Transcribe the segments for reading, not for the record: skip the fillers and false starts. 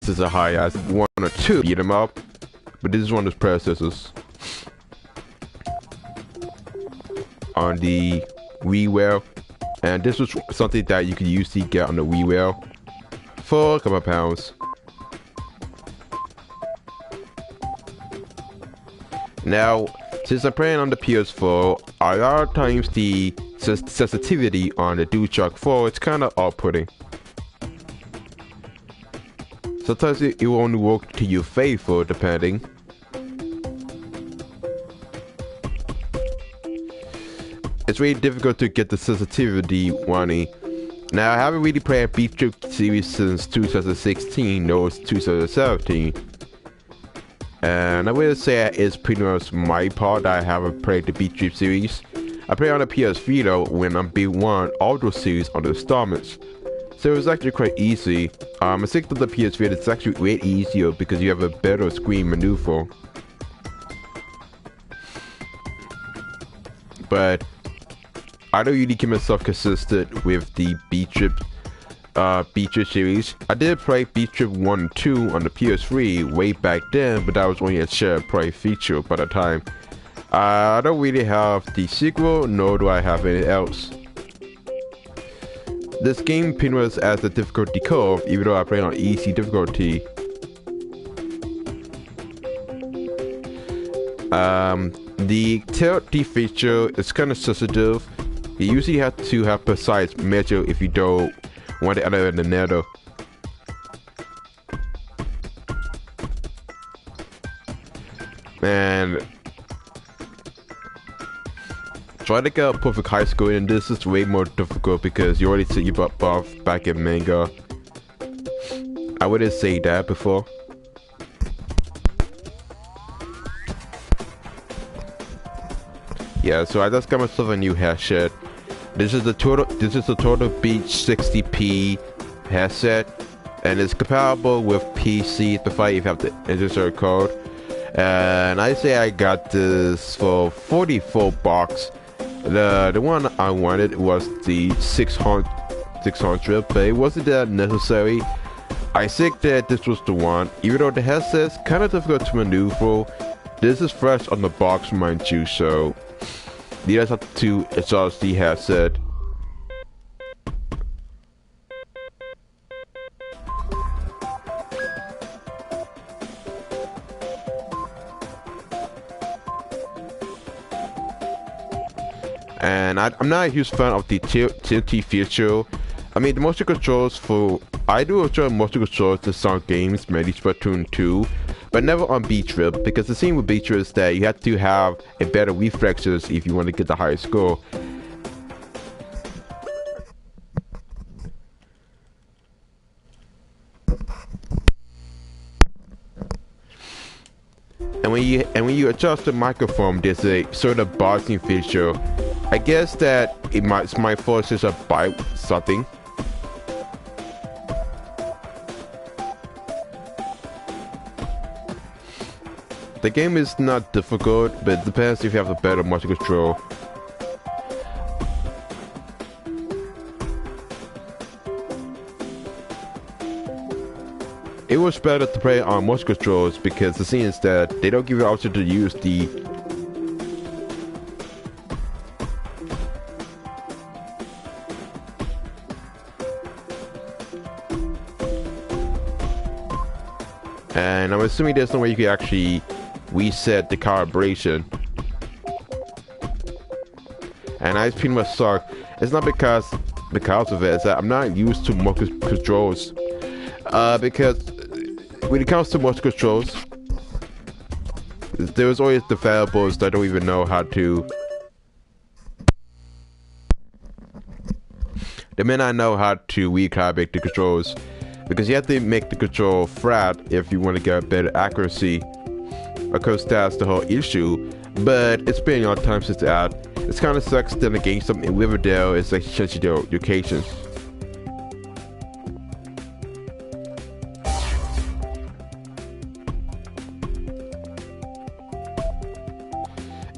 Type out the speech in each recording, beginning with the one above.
as high as 1 or 2 beat 'em up, but this is one of those processors on the WiiWare, and this was something that you could usually get on the WiiWare for a couple of pounds. Now, since I'm playing on the PS4, a lot of times the sensitivity on the DualShock 4 is kind of off-putting. Sometimes it will only work to your favor, depending. It's really difficult to get the sensitivity running. Now, I haven't really played a BIT.TRIP series since 2016, no, it's 2017. And I will say it's pretty much my part that I haven't played the BIT.TRIP series. I played on the PS3 though when I'm B1 all those series on the installments. So it was actually quite easy. I think that the PS3 it's actually way easier because you have a better screen maneuver. But I don't really keep myself consistent with the BIT.TRIP series. I did play BIT.TRIP 1 and 2 on the PS3 way back then, but that was only a shared play feature by the time. I don't really have the sequel, nor do I have anything else. This game pretty much has a difficulty curve, even though I play on easy difficulty. The TLT feature is kind of sensitive. You usually have to have precise measure if you don't want it other than the nether. And try to get a perfect high score, and this is way more difficult because you already see you buff back in manga. I wouldn't say that before. Yeah, so I just got myself a new headset. This is the Turtle Beach 60p headset, and it's compatible with PC if you have the insert code. And I say I got this for 44 bucks. The one I wanted was the 600, but it wasn't that necessary. I think that this was the one, even though the headset's kind of difficult to maneuver. This is fresh on the box, mind you, so you just have to adjust the headset. And I'm not a huge fan of the TLT feature. I mean, the motion controls I do enjoy motion controls in some games, maybe Splatoon 2, but never on BIT.TRIP, because the thing with BIT.TRIP is that you have to have a better reflexes if you want to get the highest score. And when you adjust the microphone, there's a sort of buzzing feature. I guess that it's my fault since I buy something. The game is not difficult, but it depends if you have a better motion control. It was better to play on motion controls because the thing is that they don't give you the option to use the and I'm assuming there's no way you can actually reset the calibration. And I pretty much suck. It's not because of it, it's that I'm not used to motion controls. Because when it comes to motion controls, there's always developers that don't even know how to. They may not know how to recalibrate the controls, because you have to make the control flat if you want to get better accuracy. Of course, that's the whole issue, but it's been a long time since that. It's kind of sucks that the game in Riverdale is like changing their locations.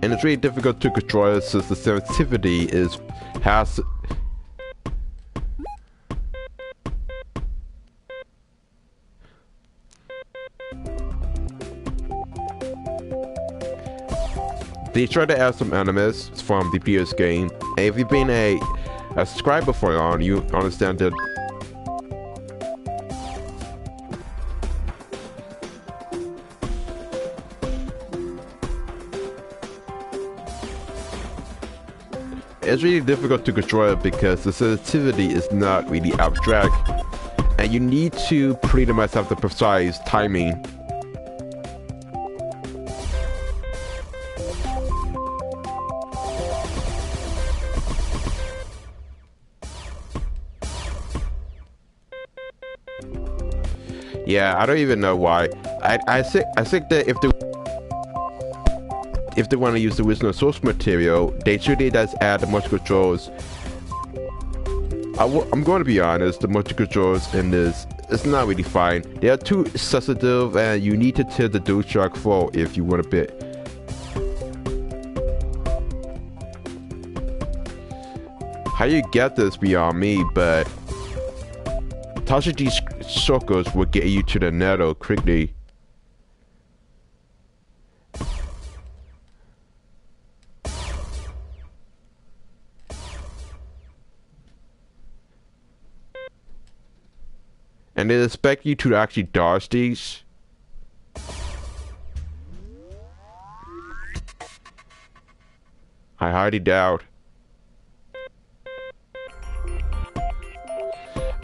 And it's really difficult to control it since the sensitivity has. they try to add some enemies from the previous game. And if you've been a subscriber for long, you understand that. It's really difficult to control it because the sensitivity is not really abstract, and you need to pretty much have the precise timing. Yeah, I don't even know why. I think that if they want to use the original source material, they should just add the motion controls. I'm going to be honest, the motion controls in this, it's not really fine. They are too sensitive, and you need to tilt the DualShock 4 if you want a bit. How you get this beyond me, but touching these circles will get you to the nether quickly. And they expect you to actually dodge these. I highly doubt.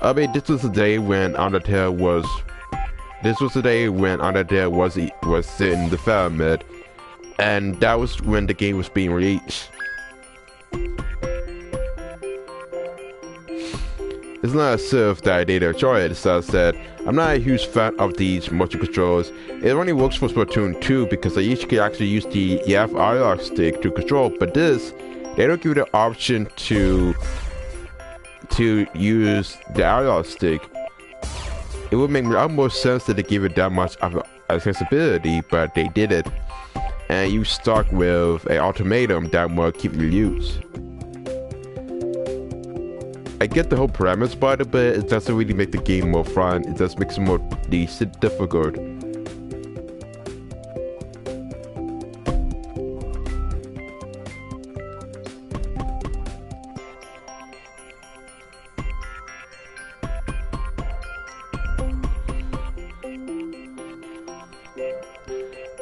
I mean, this was the day when Undertale was. This was the day when Undertale was in development, and that was when the game was being released. It's not as if that I did enjoy it, it's just that I'm not a huge fan of these motion controls. It only works for Splatoon 2 because I usually actually use the EF IR stick to control, but this, they don't give you the option to use the IR stick. It would make a lot more sense that they give it that much of accessibility, but they did it. And you stuck with an ultimatum that will keep you loose. I get the whole premise about it, but it doesn't really make the game more fun. It just makes it more difficult.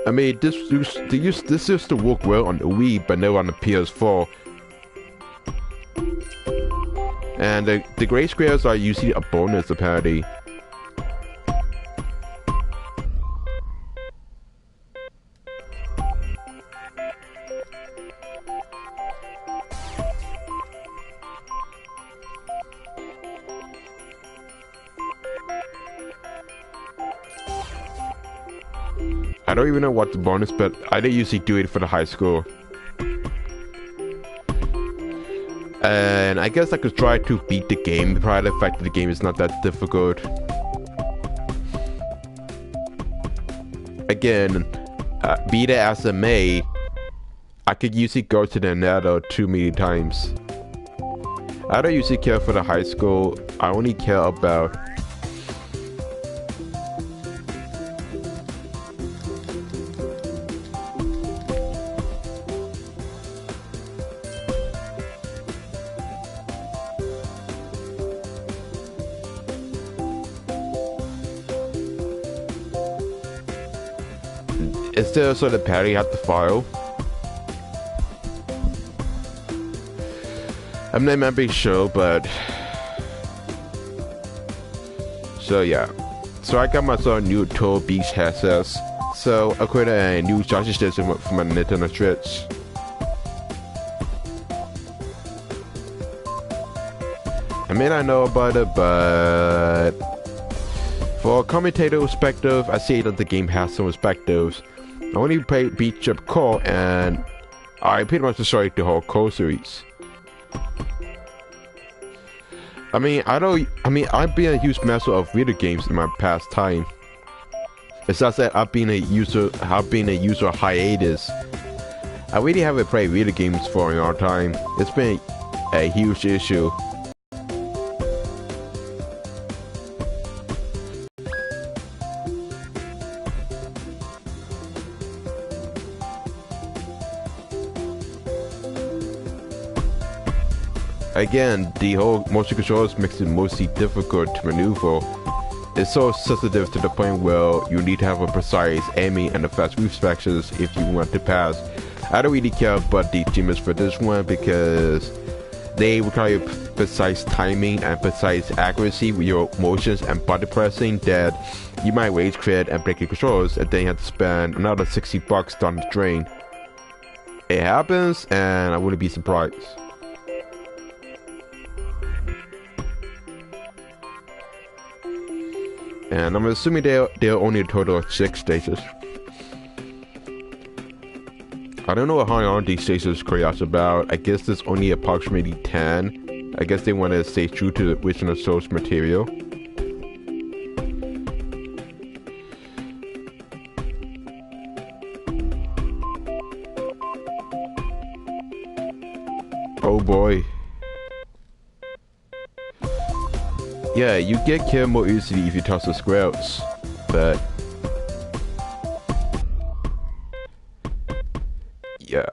I mean, this used to work well on the Wii, but no on the PS4. And the gray squares are usually a bonus, apparently. I don't even know what the bonus, but I didn't usually do it for the high score. And I guess I could try to beat the game, probably the fact that the game is not that difficult. Again, beat it as a may, I could usually go to the nether too many times. I don't usually care for the high score, I only care about is there sort of parry at the file? I'm not remembering sure, but so yeah. So I got myself a new Turtle Beach headsets. So I created a new charging station for my Nintendo Switch. I may not know about it, but for a commentator perspective, I see that the game has some perspectives. I only played BIT.TRIP core, and I pretty much destroyed the whole core series. I've been a huge master of video games in my past time. It's just that I've been a user of hiatus. I really haven't played video games for a long time. It's been a huge issue. Again, the whole motion controls makes it mostly difficult to maneuver. It's so sensitive to the point where you need to have a precise aiming and a fast reflexes if you want to pass. I don't really care about the achievements for this one because they require precise timing and precise accuracy with your motions and body pressing that you might rage quit and break your controls, and then you have to spend another $60 down the drain. It happens, and I wouldn't be surprised. And I'm assuming there are only a total of 6 stages. I don't know how long these stages curious about. I guess there's only approximately 10. I guess they want to stay true to the original source material. Oh boy. Yeah, you get killed more easily if you toss the squares, but yeah.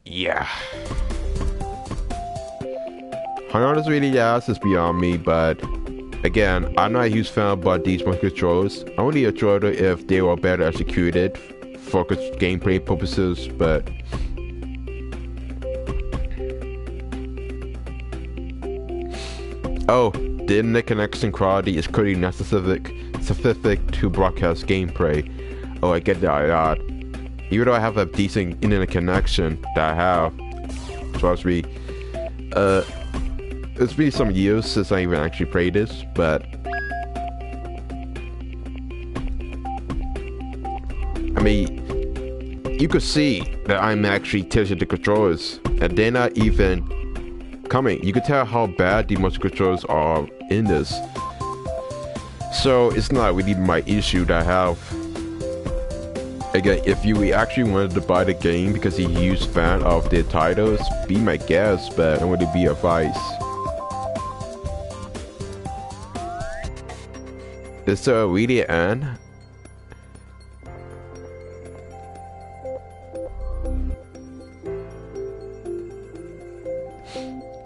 Yeah. How long this really lasts is beyond me, but again, I'm not a huge fan about these motion controls. I only enjoy it if they were better executed for gameplay purposes, but oh, the internet connection quality is pretty not specific to broadcast gameplay. Oh, I get that a lot. Even though I have a decent internet connection that I have, trust me, it's been some years since I even actually played this, but I mean, you could see that I'm actually tilting the controllers, and they're not even coming. You could tell how bad the motion controls are in this. So it's not really my issue that I have. Again, if you actually wanted to buy the game because you're a huge fan of their titles, be my guest, but I want to be advice. Is there really an end?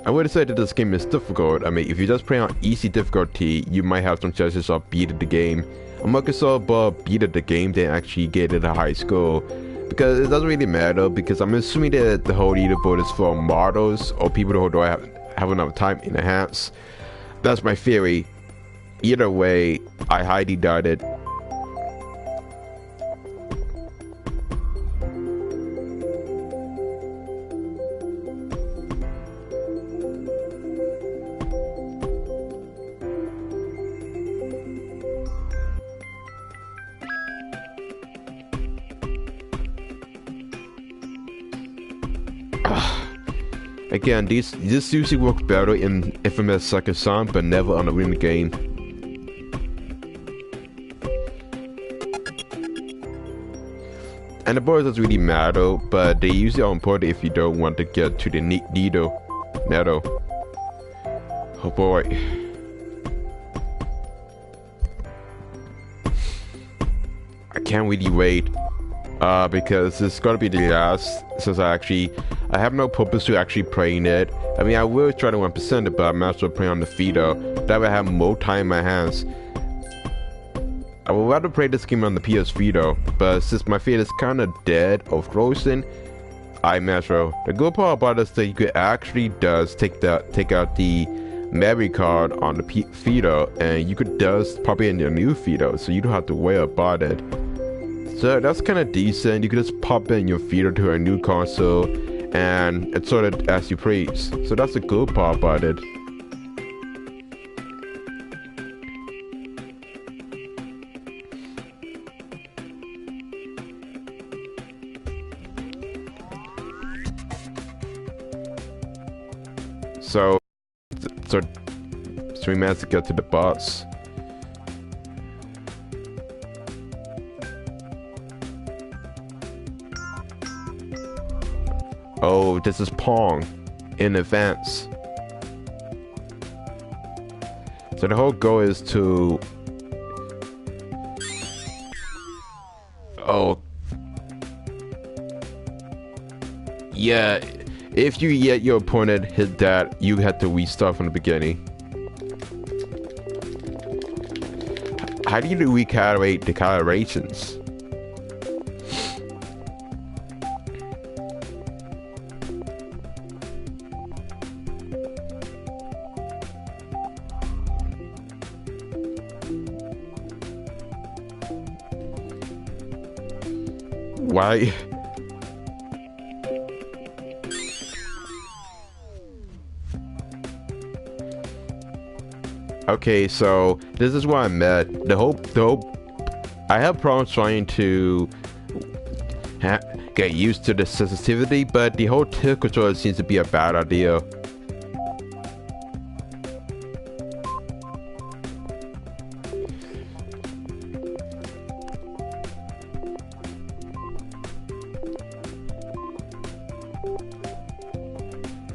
I would say that this game is difficult. I mean, if you just play on easy difficulty, you might have some chances of beating the game. I'm more concerned about beating the game than actually getting a high score, because it doesn't really matter, because I'm assuming that the whole leaderboard is for models or people who don't have enough time in their hands. That's my theory. Either way, I highly doubt it. Again, this usually works better in Infamous Second Son, but never on a real game. And the borders doesn't really matter, but they usually are important if you don't want to get to the needle. Oh boy. I can't really wait. Because it's gonna be the last, since I have no purpose to actually playing it. I mean, I will try to 1% it, but I might as well play on the Vita. That way I have more time in my hands. I would rather play this game on the PS Vita, but since my Vita is kinda dead or frozen, I might as well. The good part about this is that you could actually take out the memory card on the Vita, and you could pop it in your new Vita, so you don't have to worry about it. So that's kind of decent. You can just pop in your Vita to a new console, and it's sort of as you please. So that's the good part about it. So we managed to get to the boss. Oh, this is Pong in advance. So the whole goal is to... Oh. Yeah, if you yet your opponent hit that, you have to restart from the beginning. How do you recalibrate the calibrations? Why? Okay, so this is what I meant. The whole I have problems trying to get used to the sensitivity, but the whole tilt controller seems to be a bad idea.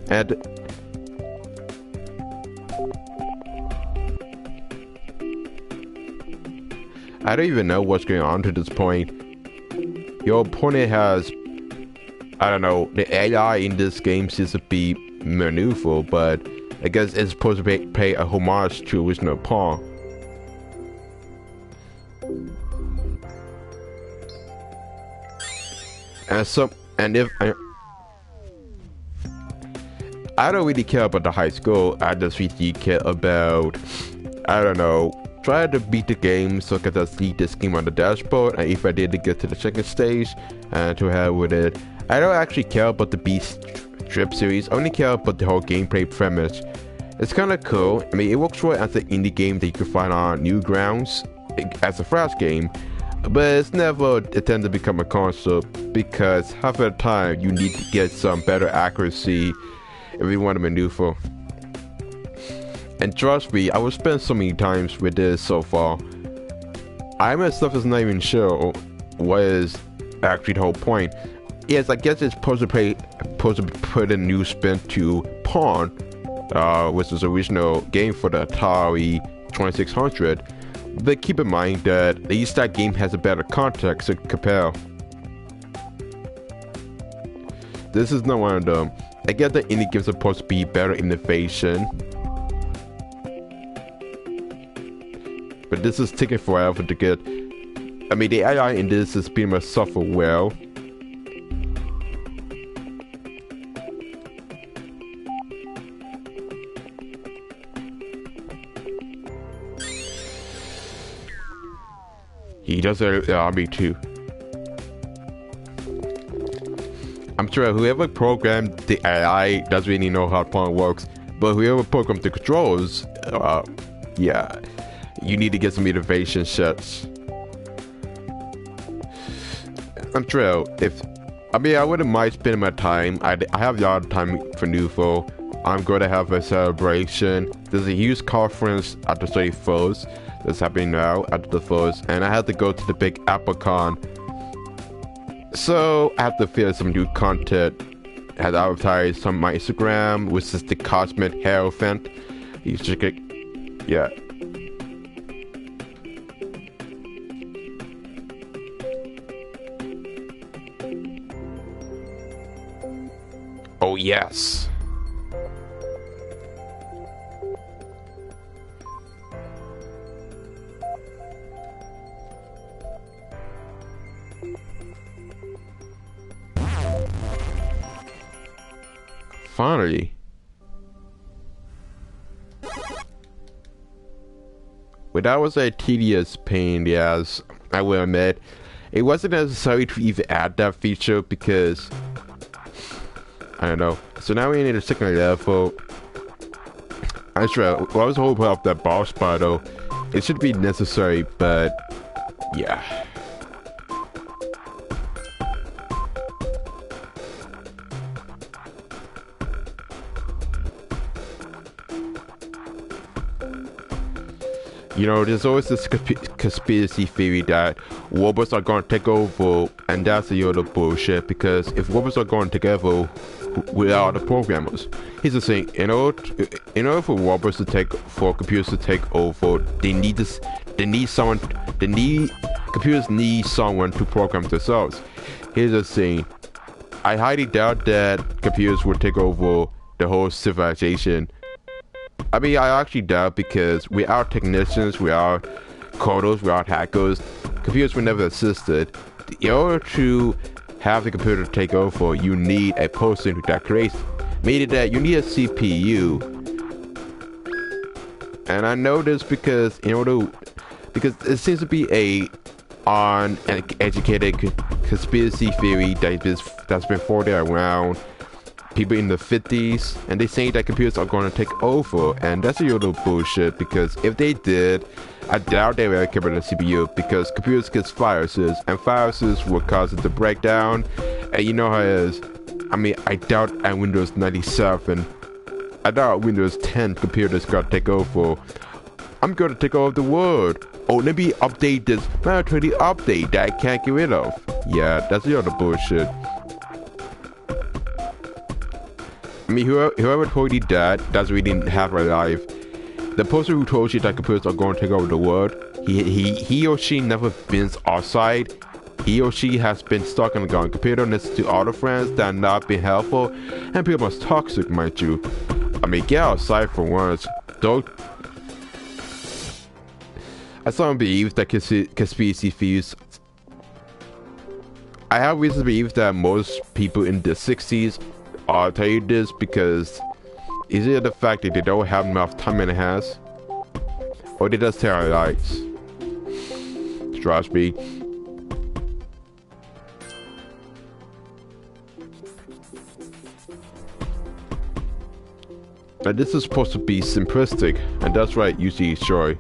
And I don't even know what's going on to this point. Your opponent has, I don't know, the AI in this game seems to be maneuverable, but I guess it's supposed to pay a homage to original pawn. And if I don't really care about the high score, I just really care about, I don't know, try to beat the game so I can just see this game on the dashboard, and if I did to get to the second stage, and to have with it. I don't actually care about the BIT.TRIP series, I only care about the whole gameplay premise. It's kinda cool. I mean, it works well as an indie game that you can find on Newgrounds as a Flash game, but it's never intended to become a console because half of the time you need to get some better accuracy if you want to maneuver. And trust me, I will spend so many times with this so far. I myself is not even sure what is actually the whole point. Yes, I guess it's supposed to put a new spin to Pawn, which is the original game for the Atari 2600. But keep in mind that at least that game has a better context to compare. This is not one of them. I get that indie games are supposed to be better innovation, but this is taking forever to get. I mean, the AI in this is pretty much suffer well. He does it me too. I'm sure whoever programmed the AI doesn't really know how Pawn works, but whoever programmed the controls, yeah, you need to get some innovation shots. I'm sure I wouldn't mind spending my time. I have a lot of time for Nouveau. I'm going to have a celebration. There's a huge conference at the 31st that's happening now at the 1st, and I had to go to the big AppleCon. So I have to film some new content. I had advertised on my Instagram, which is the Cosmic Hair event. You should check it. Yeah. Oh yes. Finally. Well, that was a tedious pain in the ass, I will admit. It wasn't necessary to even add that feature because I don't know. So now we need a second level. I'm sure I was hoping of that boss battle. It should be necessary, but yeah. You know, there's always this conspiracy theory that robots are going to take over, and that's the other bullshit, because if robots are going to take over without the programmers, here's the thing, in order for robots to for computers to take over, computers need someone to program themselves. Here's the thing, I highly doubt that computers will take over the whole civilization. I mean, I actually doubt, because without technicians, without coders, without hackers, computers will never existed. In order to have the computer take over, you need a person that creates, meaning that you need a CPU. And I know this because because it seems to be a uneducated conspiracy theory that's been floated around people in the 50s, and they say that computers are going to take over, and that's a little bullshit, because if they did, I doubt they would care about the CPU, because computers get viruses, and viruses will cause it to break down, and you know how it is. I mean, I doubt at Windows 97, I doubt Windows 10 computers got to take over. I'm going to take over the world. Oh, let me update this mandatory update that I can't get rid of. Yeah, that's the other bullshit. I mean, whoever told you that doesn't really have a life. The person who told you that computers are going to take over the world, he or she never been outside. He or she has been stuck on the computer next to other friends that have not been helpful, and people are toxic, mind you. I mean, get outside for once. Don't. I still believe that conspiracy theories. I have reason to believe that most people in the 60s are tell you this because is it the fact that they don't have enough time in their hands, or they just tell lies? Trust me. But this is supposed to be simplistic, and that's right, you see, sure.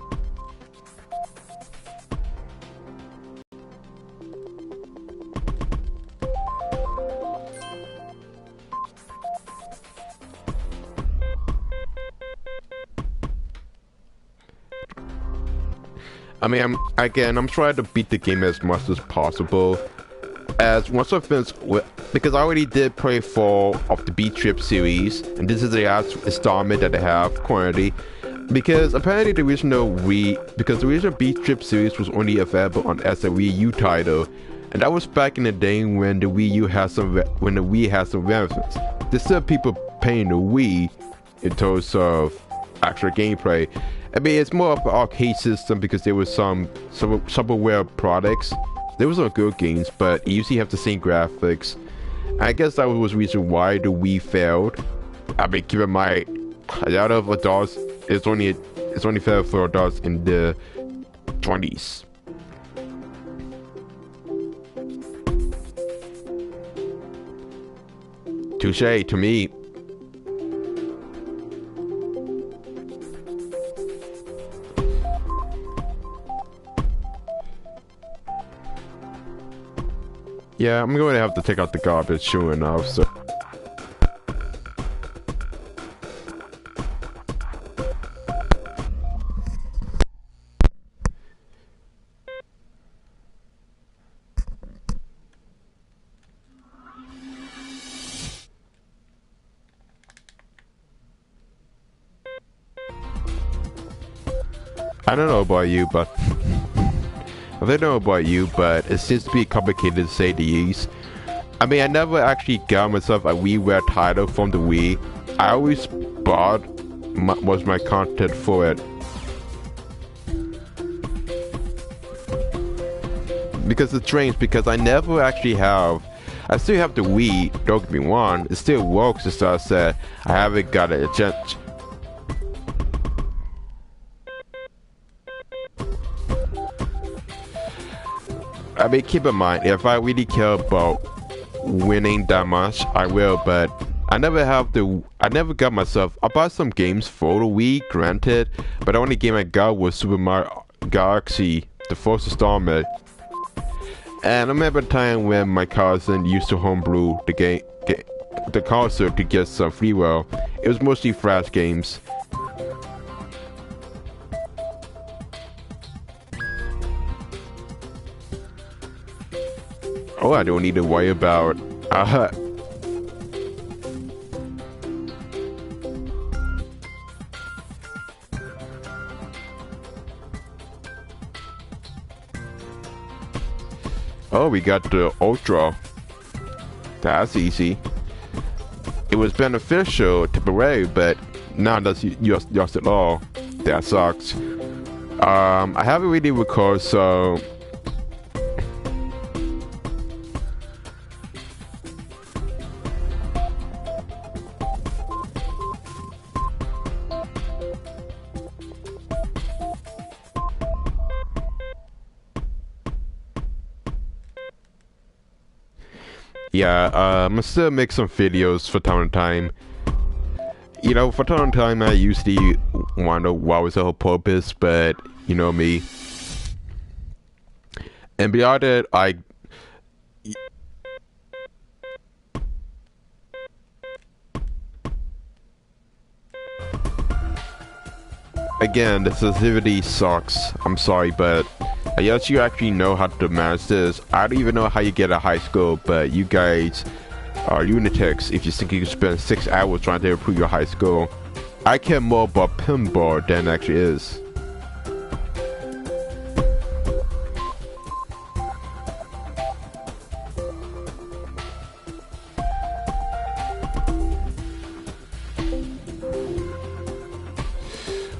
I mean, I'm trying to beat the game as much as possible. As once I've finished with, because I already did play 4 of the BIT.TRIP series, and this is the last installment that I have currently. Because apparently the original BIT.TRIP series was only available as a Wii U title, and that was back in the day when the Wii had some benefits. There's still people paying the Wii in terms of actual gameplay. I mean, it's more of an arcade system because there was some shovelware products. There was some good games, but you usually have the same graphics. I guess that was the reason why the Wii failed. I mean, keep in mind, a lot of adults, it's only fair for adults in the 20s. Touche to me. Yeah, I'm going to have to take out the garbage soon enough, so. I don't know about you, but I don't know about you, but it seems to be complicated to say the least. I mean, I never actually got myself a WiiWare title from the Wii. I always bought my content for it. Because it's strange, because I never actually have. I still have the Wii, don't get me wrong, it still works, as I said. I haven't got a chance. I mean, keep in mind, if I really care about winning that much, I will, but I never got myself. I bought some games for the Wii, granted, but the only game I got was Super Mario Galaxy, the first installment. And I remember a time when my cousin used to homebrew the console to get some freeware. It was mostly Flash games. Oh, I don't need to worry about. Oh, we got the Ultra. That's easy. It was beneficial temporarily, but now that's yours at all. That sucks. I haven't really recorded, so yeah, I'm gonna still make some videos from time to time. You know, from time to time I usually wonder what was the whole purpose, but you know me. And beyond that, again, the sensitivity sucks. I'm sorry, but I guess you actually know how to manage this. I don't even know how you get a high score, but you guys are lunatics if you think you can spend 6 hours trying to improve your high score. I care more about pinball than it actually is.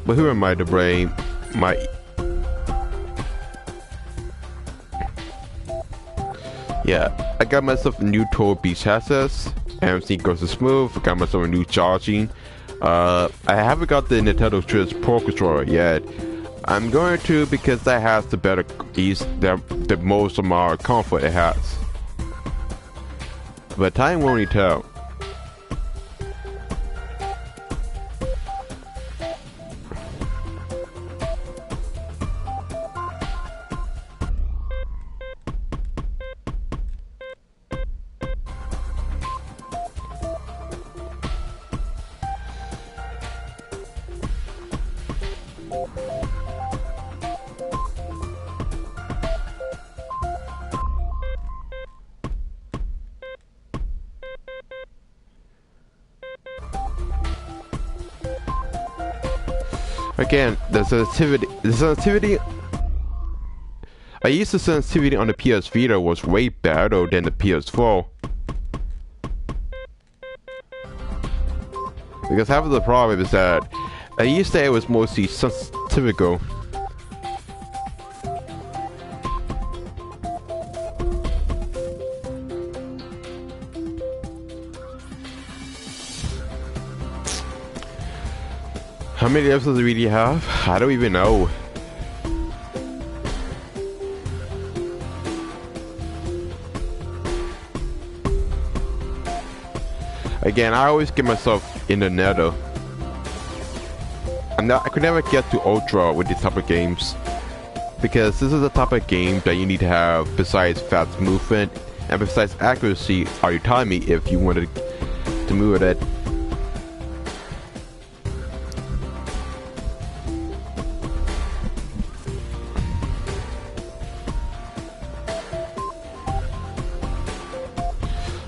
But who am I to blame? Yeah, I got myself a new Tour Beach headset. Everything goes smooth. I got myself a new charging. I haven't got the Nintendo Switch Pro Controller yet. I'm going to because that has the better ease, the most amount of comfort it has. But time will only tell. Again, the sensitivity. I used the sensitivity on the PS Vita was way better than the PS4. Because half of the problem is that I used to say it was mostly sensitive. How many episodes do we really have? I don't even know. Again, I always get myself in the nether. I could never get to Ultra with these type of games. Because this is the type of game that you need to have besides fast movement and besides accuracy or your timing if you wanted to move with it.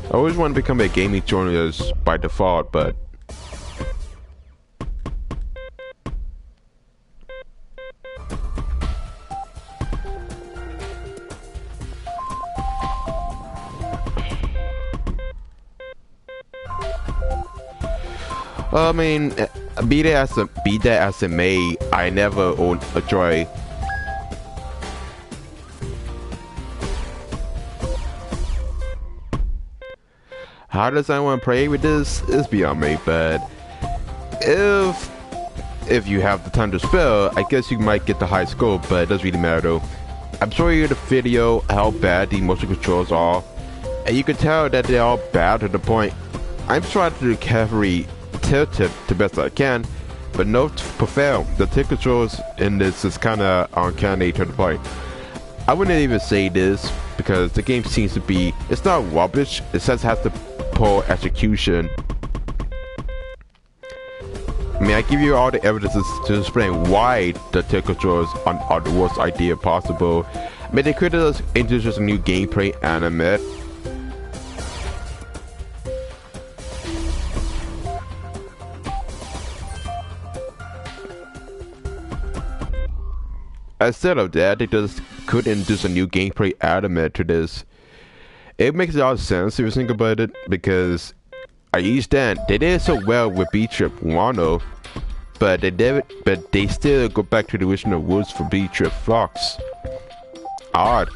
I always want to become a gaming journalist by default, but I mean, be that as it may, I never owned a Joy. How does anyone play with this is beyond me, but if you have the time to spare, I guess you might get the high score, but it doesn't really matter though. I'm showing you the video how bad the motion controls are, and you can tell that they are bad to the point. I'm trying to carefully tilt it the best I can, but note to fail, the tilt controls in this is kinda uncanny to the point. I wouldn't even say this because the game seems to be, it's not rubbish, it says it has the poor execution. I mean, I give you all the evidences to explain why the tilt controls are the worst idea possible. I mean, they could have introduced a new gameplay animate. Instead of that, they just could introduce a new gameplay element to this. It makes a lot of sense if you think about it, because at least then they did so well with BIT.TRIP Wano, but they still go back to the original rules for BIT.TRIP Flux. Odd.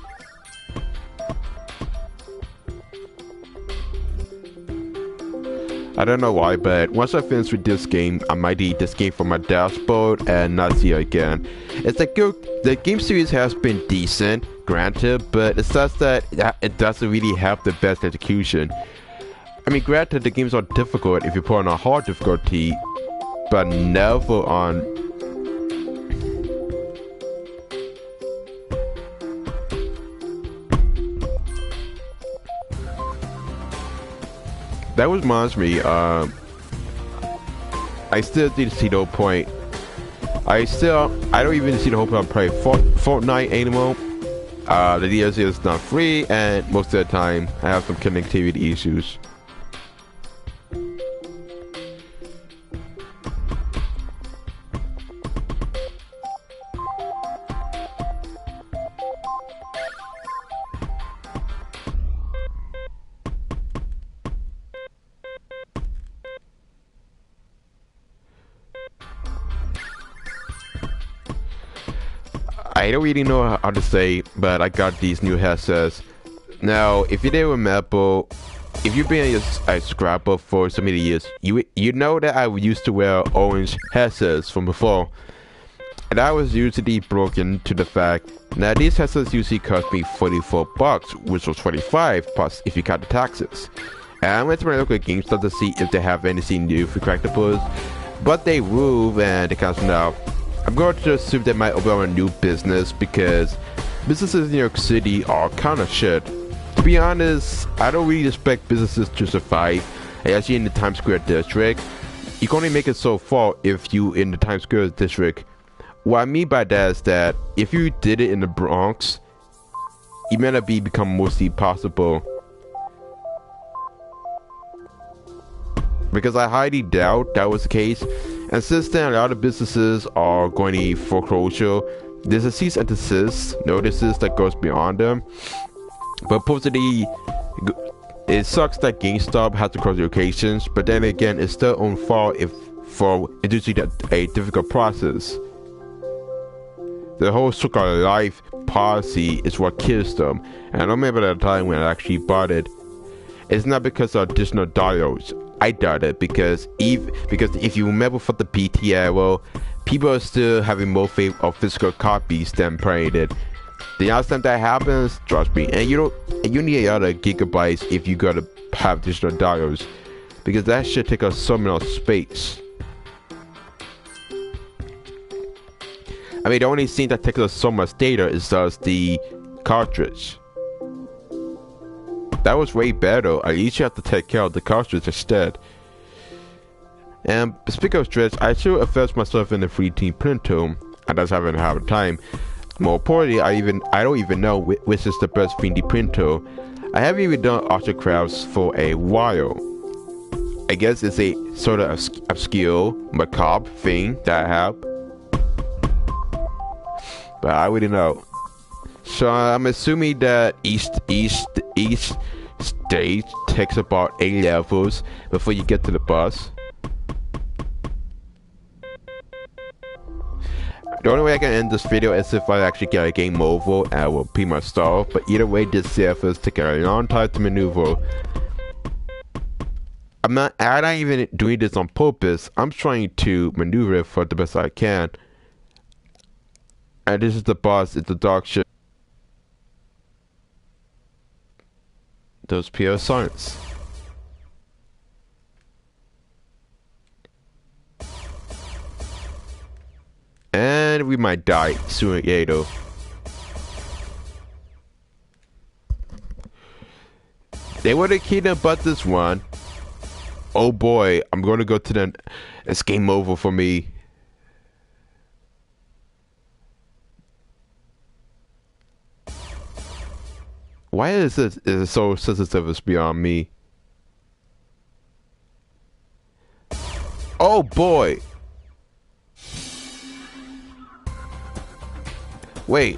I don't know why, but once I finish with this game, I might delete this game from my dashboard and not see it again. It's like the game series has been decent, granted, but it's just that it doesn't really have the best execution. I mean, granted, the games are difficult if you put on a hard difficulty, but never on. That reminds me, I still didn't see the whole point. I don't even see the whole point of playing Fortnite anymore. The DLC is not free, and most of the time, I have some connectivity issues. I don't really know how to say, but I got these new headsets. Now, if you didn't remember, if you've been a subscriber for so many years, you know that I used to wear orange headsets from before. And I was usually broken to the fact that these headsets usually cost me $44, which was $45 plus if you count the taxes. And I went to my local GameStop to see if they have anything new for collectibles, but they move and they cancel now. I'm going to assume they might open a new business because businesses in New York City are kind of shit. To be honest, I don't really expect businesses to survive, especially in the Times Square district. You can only make it so far if you in the Times Square district. What I mean by that is that if you did it in the Bronx, it may not become mostly possible. Because I highly doubt that was the case. And since then, a lot of businesses are going to foreclosure. There's a cease and desist notices that goes beyond them. But supposedly, it sucks that GameStop has to close locations. But then again, it's their own fault for introducing a difficult process. The whole so-called life policy is what kills them. And I remember that time when I actually bought it. It's not because of additional dollars. I doubt it, because if you remember from the PT era, people are still having more faith of physical copies than playing it. The last time that happens, trust me, and you need a lot of gigabytes if you gotta have additional dollars, because that shit take up so much space. I mean, the only thing that takes up so much data is just the cartridge. That was way better. At least you have to take care of the cartridge instead. And speaking of stretch, I should invest myself in a 3D printer. I just haven't had time. More importantly, I don't even know which is the best 3D printer. I haven't even done autocrafts for a while. I guess it's a sort of obscure, macabre thing that I have. But I already know. So I'm assuming that each stage takes about 8 levels before you get to the boss. The only way I can end this video is if I actually get a game over and I will pretty much stall, but either way this surface take a long time to maneuver. I'm not even doing this on purpose. I'm trying to maneuver it for the best I can. And this is the boss, it's the dog shit. Those pure science. And we might die sooner or later. They would have keyed about this one. Oh boy, I'm gonna go to the. It's game over for me. Why is it so sensitive? It's beyond me. Oh boy. Wait.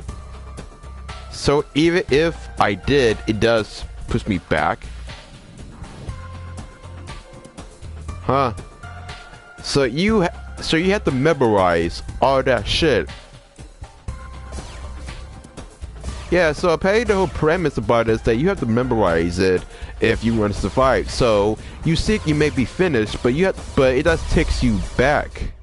So even if I did, it does push me back. Huh? So you have to memorize all that shit. Yeah, so apparently the whole premise about it is that you have to memorize it if you want to survive. So you think you may be finished, but it just takes you back.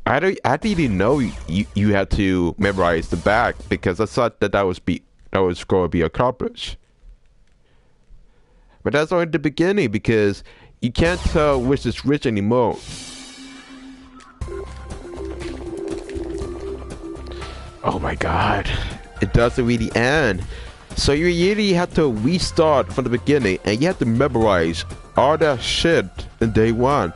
I didn't know you had to memorize the back, because I thought that was going to be accomplished. But that's only the beginning, because you can't tell which is which anymore. Oh my god. It doesn't really end. So you really have to restart from the beginning, and you have to memorize all that shit in day one.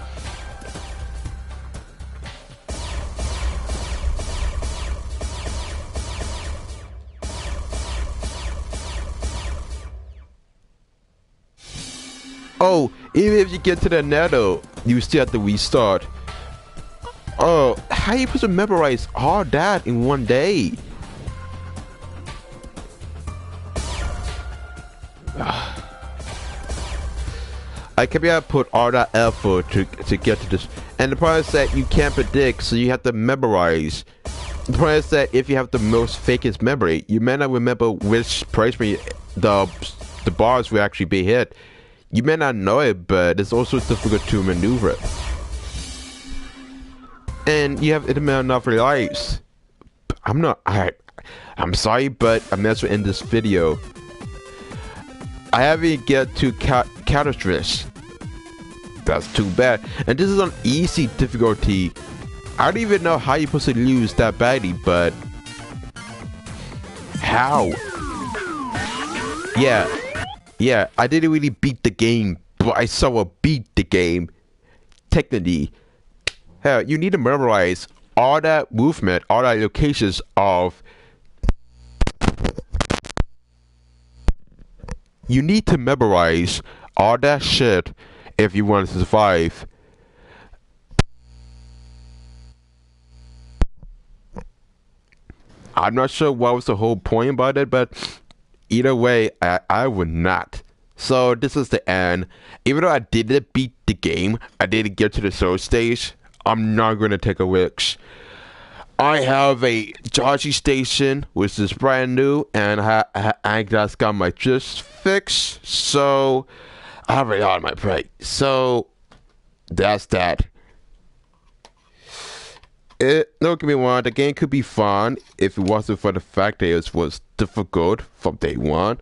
Oh, even if you get to the nether, you still have to restart. Oh, how are you supposed to memorize all that in one day? I can't be able to put all that effort to get to this. And the problem is that you can't predict, so you have to memorize. The problem is that if you have the most fakest memory, you may not remember which place where the bars will actually be hit. You may not know it, but it's also difficult to maneuver. And you have infinite enough lives. I'm sorry, but I'm not to end this video. I haven't get to catastrophe. That's too bad. And this is on easy difficulty. I don't even know how you're supposed to lose that badly, but how? Yeah, I didn't really beat the game, but I somehow beat the game. Technically. Hell, you need to memorize all that movement, all that locations of... You need to memorize all that shit if you want to survive. I'm not sure what was the whole point about it, but either way, I would not. So this is the end. Even though I didn't beat the game, I didn't get to the soul stage, I'm not going to take a risk. I have a charging station, which is brand new, and I just got my just fixed, so I have a lot on my plate. So that's that. Don't get me wrong, the game could be fun if it wasn't for the fact that it was difficult from day one.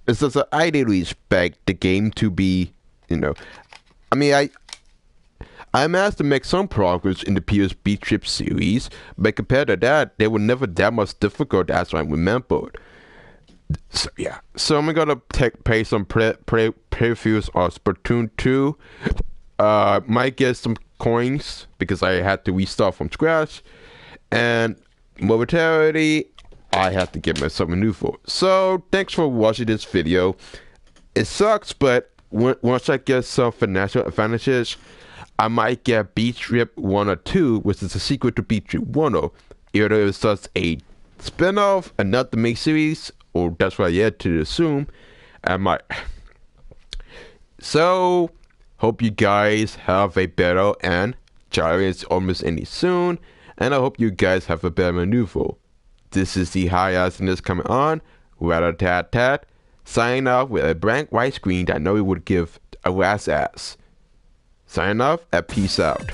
It's just that I didn't expect the game to be, I mean, I managed to make some progress in the previous BIT.TRIP series, but compared to that, they were never that much difficult as I remembered. So yeah, so I'm gonna pay some previews on Splatoon 2. Might get some coins because I had to restart from scratch, and momentarily I have to get myself a new phone. So thanks for watching this video. It sucks, but once I get some financial advantages, I might get BIT.TRIP 1 or 2, which is a sequel to BIT.TRIP 1.0. Either it's just a spin-off and not the main series, or that's what I had to assume. I might. So, hope you guys have a better end. Charlie is almost ending soon, and I hope you guys have a better maneuver. This is the high-awesomeness coming on. Rat-a-tat-tat. Sign off with a blank white screen that I know it would give a rat's ass. Sign off and peace out.